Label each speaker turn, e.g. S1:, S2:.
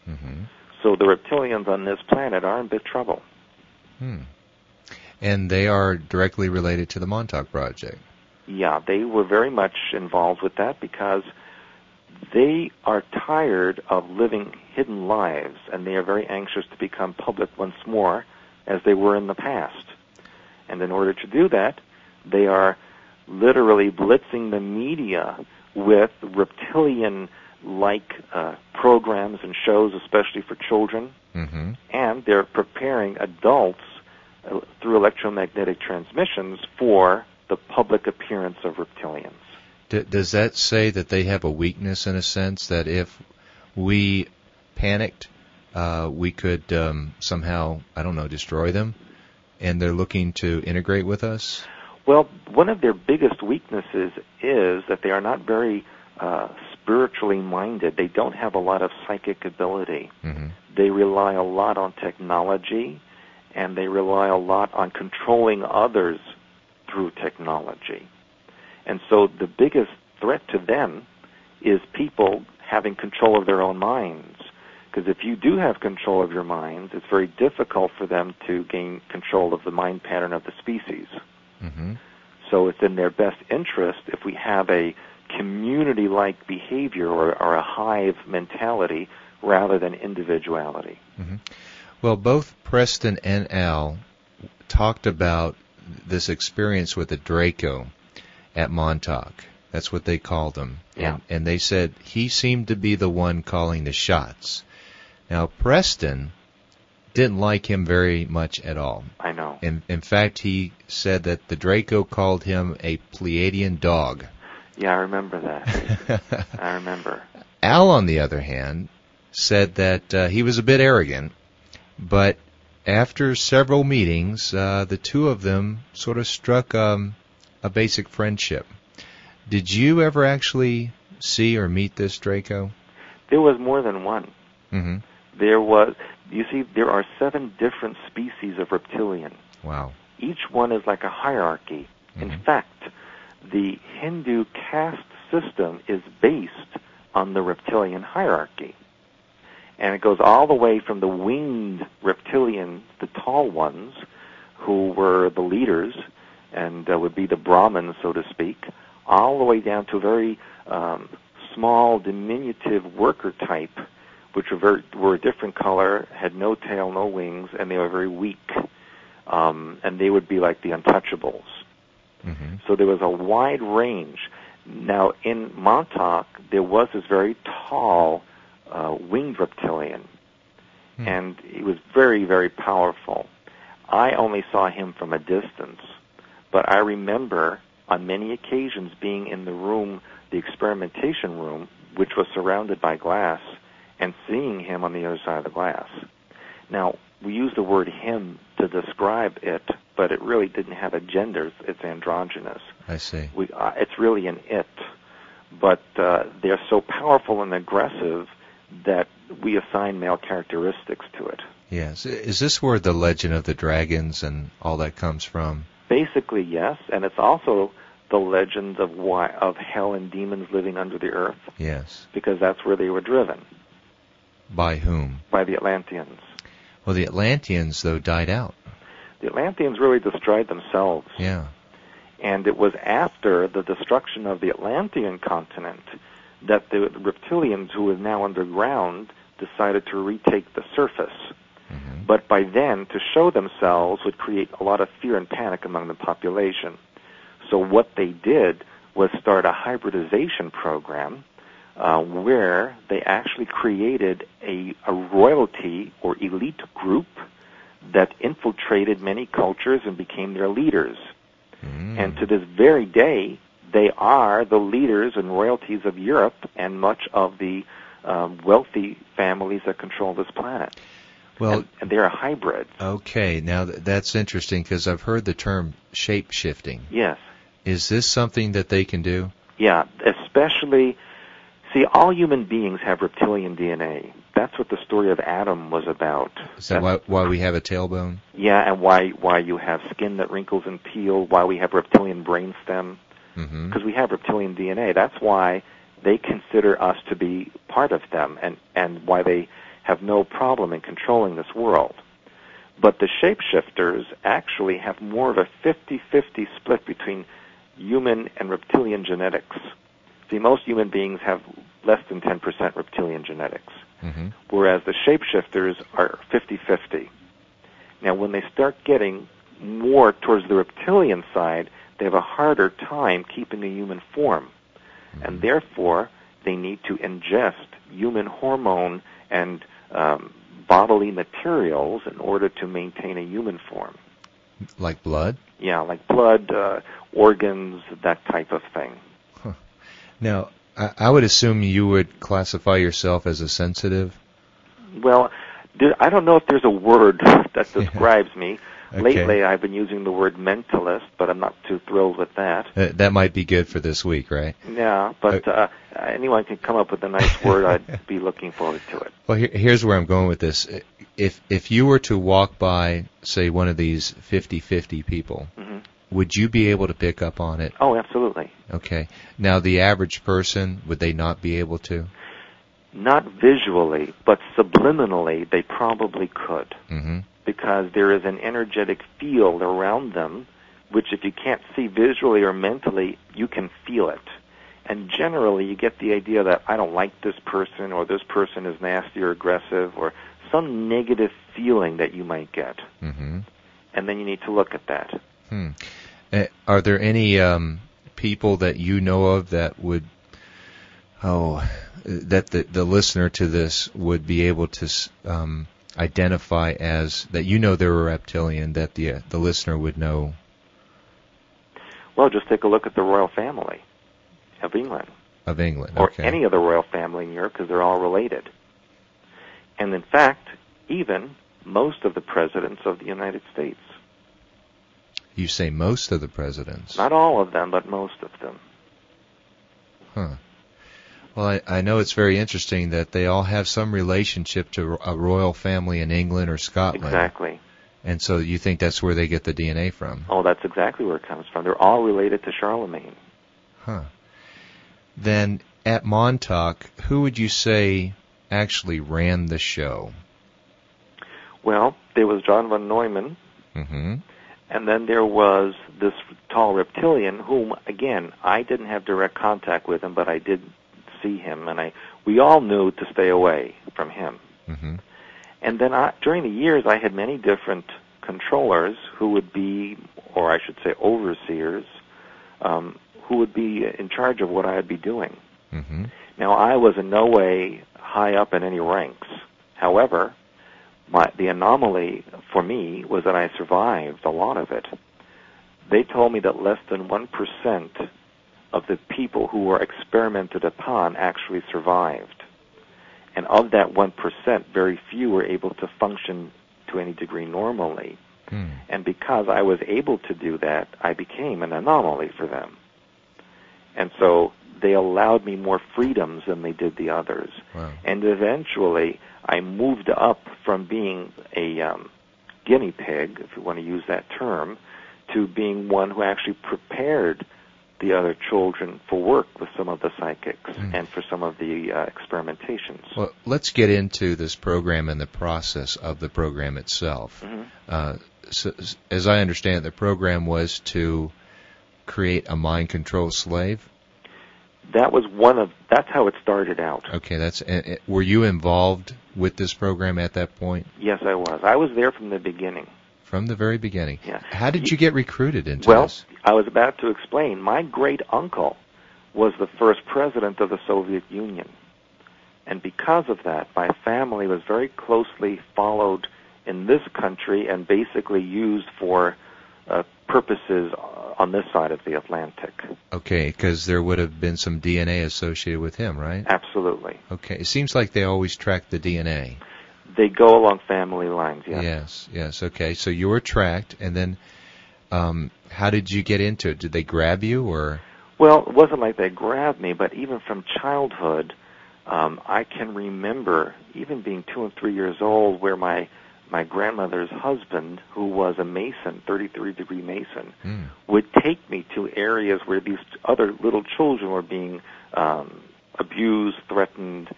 S1: Mm-hmm.
S2: So the reptilians on this planet are in big trouble.
S1: And they are directly related to the Montauk Project.
S2: Yeah, they were very much involved with that because they are tired of living hidden lives, and they are very anxious to become public once more as they were in the past. And in order to do that, they are literally blitzing the media with reptilian-like programs and shows, especially for children.
S1: Mm-hmm.
S2: And they're preparing adults through electromagnetic transmissions for the public appearance of reptilians.
S1: Does that say that they have a weakness, in a sense, that if we panicked, we could somehow, I don't know, destroy them? And they're looking to integrate with us?
S2: Well, one of their biggest weaknesses is that they are not very spiritually minded. They don't have a lot of psychic ability.
S1: Mm-hmm.
S2: They rely a lot on technology, and they rely a lot on controlling others through technology. And so the biggest threat to them is people having control of their own minds. Because if you do have control of your minds, it's very difficult for them to gain control of the mind pattern of the species.
S1: Mm-hmm.
S2: So it's in their best interest if we have a community-like behavior or a hive mentality rather than individuality.
S1: Mm-hmm. Well, both Preston and Al talked about this experience with the Draco at Montauk. That's what they called him.
S2: Yeah.
S1: And they said he seemed to be the one calling the shots. Now, Preston didn't like him very much at all.
S2: I know.
S1: In fact, he said that the Draco called him a Pleiadian dog.
S2: Yeah, I remember that. I remember.
S1: Al, on the other hand, said that he was a bit arrogant, but after several meetings, the two of them sort of struck a basic friendship. Did you ever actually see or meet this Draco?
S2: There was more than one.
S1: Mm-hmm.
S2: You see, there are 7 different species of reptilian.
S1: Wow.
S2: Each one is like a hierarchy.
S1: Mm-hmm.
S2: In fact, the Hindu caste system is based on the reptilian hierarchy. And it goes all the way from the winged reptilian, the tall ones, who were the leaders and would be the Brahmins, so to speak, all the way down to a very small, diminutive worker type, which were a different color, had no tail, no wings, and they were very weak. And they would be like the untouchables.
S1: Mm-hmm.
S2: So there was a wide range. Now, in Montauk, there was this very tall winged reptilian, and he was very, very powerful. I only saw him from a distance, but I remember on many occasions being in the room, the experimentation room, which was surrounded by glass, and seeing him on the other side of the glass. Now, we use the word him to describe it, but it really didn't have a gender. It's androgynous.
S1: I see.
S2: It's really an it. But they're so powerful and aggressive that we assign male characteristics to it.
S1: Yes. Is this where the legend of the dragons and all that comes from?
S2: Basically, yes, and it's also the legends of hell and demons living under the earth.
S1: Yes.
S2: Because that's where they were driven.
S1: By whom?
S2: By the Atlanteans.
S1: Well, the Atlanteans, though, died out.
S2: The Atlanteans really destroyed themselves.
S1: Yeah.
S2: And it was after the destruction of the Atlantean continent that the reptilians, who were now underground, decided to retake the surface.
S1: Mm-hmm.
S2: But by then, to show themselves would create a lot of fear and panic among the population. So what they did was start a hybridization program where they actually created a royalty or elite group that infiltrated many cultures and became their leaders. And to this very day, they are the leaders and royalties of Europe and much of the wealthy families that control this planet.
S1: Well,
S2: and they're a hybrid.
S1: Okay, now that's interesting because I've heard the term shape-shifting.
S2: Yes.
S1: Is this something that they can do?
S2: Yeah, especially, see, all human beings have reptilian DNA. That's what the story of Adam was about.
S1: Is that why we have a tailbone?
S2: Yeah, and why you have skin that wrinkles and peel, why we have reptilian brainstem, because we have reptilian DNA. That's why they consider us to be part of them, and why they have no problem in controlling this world. But the shapeshifters actually have more of a 50-50 split between human and reptilian genetics. See, most human beings have less than 10% reptilian genetics, whereas the shapeshifters are 50-50. Now, when they start getting more towards the reptilian side, they have a harder time keeping a human form, and therefore they need to ingest human hormone and bodily materials in order to maintain a human form.
S1: Like blood?
S2: Yeah, like blood, organs, that type of thing.
S1: Huh. Now, I would assume you would classify yourself as a sensitive?
S2: Well, I don't know if there's a word that describes me.
S1: Okay.
S2: Lately, I've been using the word mentalist, but I'm not too thrilled with that.
S1: That might be good for this week, right?
S2: Yeah, but anyone can come up with a nice word. I'd be looking forward to it.
S1: Well, here's where I'm going with this. If you were to walk by, say, one of these 50-50 people, would you be able to pick up on it?
S2: Oh, absolutely.
S1: Okay. Now, the average person, would they not be able to?
S2: Not visually, but subliminally, they probably could. Because there is an energetic field around them, which if you can't see visually or mentally, you can feel it. And generally, you get the idea that I don't like this person, or this person is nasty or aggressive, or some negative feeling that you might get. And then you need to look at that.
S1: Are there any people that you know of that would, that the listener to this would be able to identify as, that you know they're a reptilian, that the listener would know?
S2: Well, just take a look at the royal family of England.
S1: Of England,
S2: or
S1: okay.
S2: any of the royal family in Europe, because they're all related. And in fact, even most of the presidents of the United States.
S1: You say most of the presidents?
S2: Not all of them, but most of them.
S1: Huh. Well, I know it's very interesting that they all have some relationship to a royal family in England or Scotland.
S2: Exactly.
S1: And so you think that's where they get the DNA from?
S2: Oh, that's exactly where it comes from. They're all related to Charlemagne.
S1: Huh. Then at Montauk, who would you say actually ran the show?
S2: Well, there was John von Neumann. And then there was this tall reptilian whom, again, I didn't have direct contact with him, but I did see him, and we all knew to stay away from him. And then during the years, I had many different controllers who would be, or I should say overseers, who would be in charge of what I would be doing. Now, I was in no way high up in any ranks. However, the anomaly for me was that I survived a lot of it. They told me that less than 1% of the people who were experimented upon actually survived. And of that 1%, very few were able to function to any degree normally. And because I was able to do that, I became an anomaly for them. And so they allowed me more freedoms than they did the others.
S1: Wow.
S2: And eventually, I moved up from being a guinea pig, if you want to use that term, to being one who actually prepared the other children for work with some of the psychics and for some of the experimentations.
S1: Well, let's get into this program and the process of the program itself. So, as I understand it, the program was to create a mind control slave?
S2: That's how it started out.
S1: Okay, were you involved with this program at that point?
S2: Yes, I was. I was there from the beginning.
S1: From the very beginning?
S2: Yeah.
S1: How did you get recruited into this?
S2: Well, I was about to explain. My great-uncle was the first president of the Soviet Union. And because of that, my family was very closely followed in this country and basically used for purposes on this side of the Atlantic.
S1: Okay, because there would have been some DNA associated with him, right?
S2: Absolutely.
S1: Okay, it seems like they always track the DNA.
S2: They go along family lines, yes.
S1: Yes, okay. So you were tracked, and then how did you get into it? Did they grab you, or?
S2: Well, it wasn't like they grabbed me, but even from childhood, I can remember even being 2 and 3 years old where my grandmother's husband, who was a Mason, 33-degree Mason, would take me to areas where these other little children were being abused, threatened,